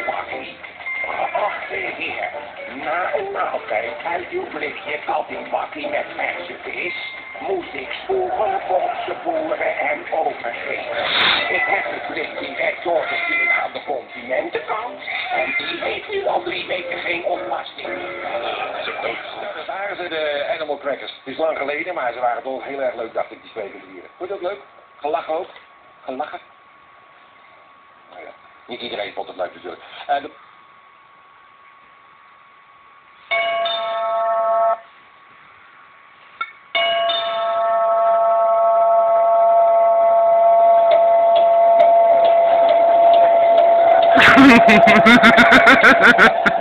bakkie. Geachte heer, na een maaltijd uit uw blikje kaldienbakkie met verse vis, moest ik spoegen volgens de boeren hem overgeven. Ik heb het blik direct doorgestuurd aan de continentenkant en die heeft nu al 3 weken geen ontlasting meer. Nou, dat waren ze, de Animal Crackers. Het is lang geleden, maar ze waren toch heel erg leuk, dacht ik, die spekendieren. Vond je dat leuk? Gelachen ook? Gelachen? Nou ja, niet iedereen vond het leuk natuurlijk. Ha ha ha ha ha ha!